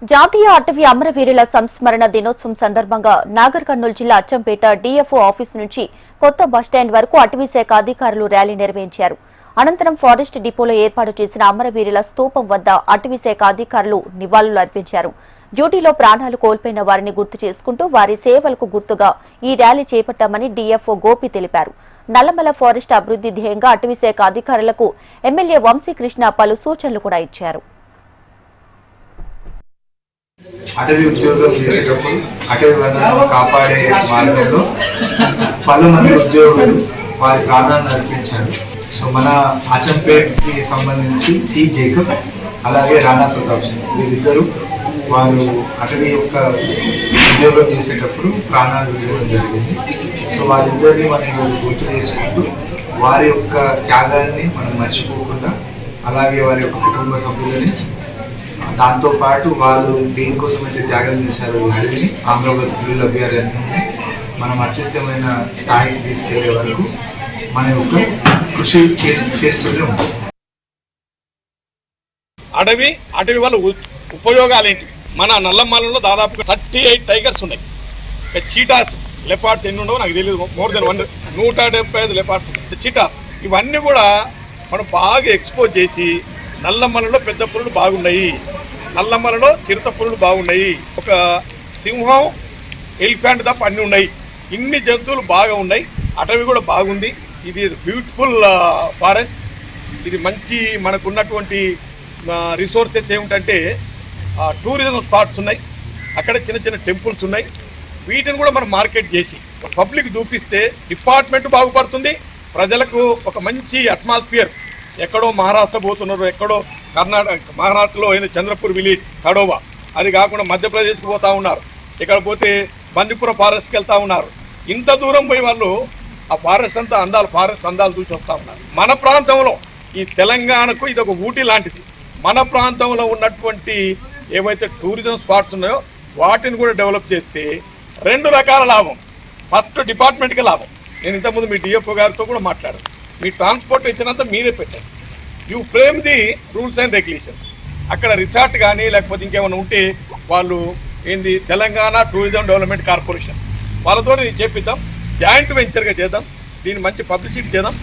జాతీయ అటవీ అమరవీరుల సంస్మరణ దినోత్సవం సందర్భంగా నాగర్ కర్నూలు జిల్లా అచ్చంపేట డీఎఫ్ఓ ఆఫీసు నుంచి కొత్త బస్టాండ్ వరకు అటవీ శాఖ అధికారులు ర్యాలీ నిర్వహించారు. అనంతరం ఫారెస్ట్ డిపోలో ఏర్పాటు చేసిన అమరవీరుల స్తూపం వద్ద అటవీ శాఖ అధికారులు నివాళులు అర్పించారు. డ్యూటీలో ప్రాణాలు కోల్పోయిన వారిని గుర్తు చేసుకుంటూ వారి సేవలకు గుర్తుగా ఈ ర్యాలీ చేపట్టామని డీఎఫ్ఓ గోపి తెలిపారు. నల్లమల ఫారెస్ట్ అభివృద్ధి ధ్యేయంగా అటవీ శాఖ అధికారులకు ఎమ్మెల్యే వంశీకృష్ణ పలు సూచనలు కూడా ఇచ్చారు. అటవీ ఉద్యోగం చేసేటప్పుడు అటవీ వనాలను కాపాడే మార్గంలో పలు మంది ఉద్యోగులు వారి ప్రాణాలను అర్పించారు. సో మన అచ్చంపేట్కి సంబంధించి సి జేకబ్ అలాగే రాణా ప్రతాప్ సింగ్ వీరిద్దరూ వారు అటవీ యొక్క ఉద్యోగం చేసేటప్పుడు ప్రాణాలు విడవడం జరిగింది. సో వారిద్దరిని మనం గుర్తు చేసుకుంటూ వారి యొక్క త్యాగాన్ని మనం మర్చిపోకుండా అలాగే వారి యొక్క కుటుంబ సభ్యులని దాంతోపాటు వాళ్ళు దేనికోసం అయితే త్యాగం చేశారో ఈ అడవిని ఆమ్రవతి పులుల అభయారణ్యాన్ని మనం అత్యుత్తమైన స్థాయికి తీసుకెళ్లే వరకు మన యొక్క కృషి చేస్తూనే ఉంటాం. అటవీ వల్ల ఉపయోగాలు ఏంటి? మన నల్లమలలో దాదాపు 38 టైగర్స్ ఉన్నాయి. చీటాస్ లెపార్డ్స్ ఎన్ని ఉండవు నాకు తెలియదు, మోర్ దెన్ 175 లెపార్డ్స్ ఉన్నాయి. చీటాస్ ఇవన్నీ కూడా మనం బాగా ఎక్స్పోజ్ చేసి నల్లమలలో పెద్ద పులులు బాగున్నాయి, నల్లమలలో చిరుత పులులు బాగున్నాయి, ఒక సింహం ఎలిఫెంట్ తప్ప అన్నీ ఉన్నాయి. ఇన్ని జంతువులు బాగా ఉన్నాయి, అటవీ కూడా బాగుంది. ఇది బ్యూటిఫుల్ ఫారెస్ట్. ఇది మంచి మనకున్నటువంటి రిసోర్సెస్ ఏమిటంటే టూరిజం స్పాట్స్ ఉన్నాయి, అక్కడ చిన్న చిన్న టెంపుల్స్ ఉన్నాయి. వీటిని కూడా మనం మార్కెట్ చేసి పబ్లిక్ చూపిస్తే డిపార్ట్మెంట్ బాగుపడుతుంది, ప్రజలకు ఒక మంచి అట్మాస్ఫియర్. ఎక్కడో మహారాష్ట్ర పోతున్నారు, ఎక్కడో మహారాష్ట్రలో అయిన చంద్రపూర్ విలేజ్ తడోవా, అది కాకుండా మధ్యప్రదేశ్కి పోతూ ఉన్నారు, ఇక్కడ పోతే బందిపుర ఫారెస్ట్కి వెళ్తూ ఉన్నారు. ఇంత దూరం పోయి వాళ్ళు ఆ ఫారెస్ట్ అంతా ఫారెస్ట్ అందాలు చూసి వస్తూ ఉన్నారు. మన ప్రాంతంలో ఈ తెలంగాణకు ఇది ఒక ఊటీ లాంటిది. మన ప్రాంతంలో ఉన్నటువంటి ఏవైతే టూరిజం స్పాట్స్ ఉన్నాయో వాటిని కూడా డెవలప్ చేస్తే 2 రకాల లాభం. ఫస్ట్ డిపార్ట్మెంట్కి లాభం. నేను ఇంతకుముందు మీ డిఎఫ్ఓ గారితో కూడా మాట్లాడాను. మీ ట్రాన్స్పోర్ట్ ఇచ్చినంత మీరే పెట్టారు. You frame the rules and regulations. అక్కడ రిసార్ట్ కానీ లేకపోతే ఇంకేమైనా ఉంటే వాళ్ళు ఏంది తెలంగాణ టూరిజం డెవలప్మెంట్ కార్పొరేషన్ వాళ్ళతో చేపిద్దాం, జాయింట్ వెంచర్గా చేద్దాం, దీన్ని మంచి పబ్లిసిటీ చేద్దాం.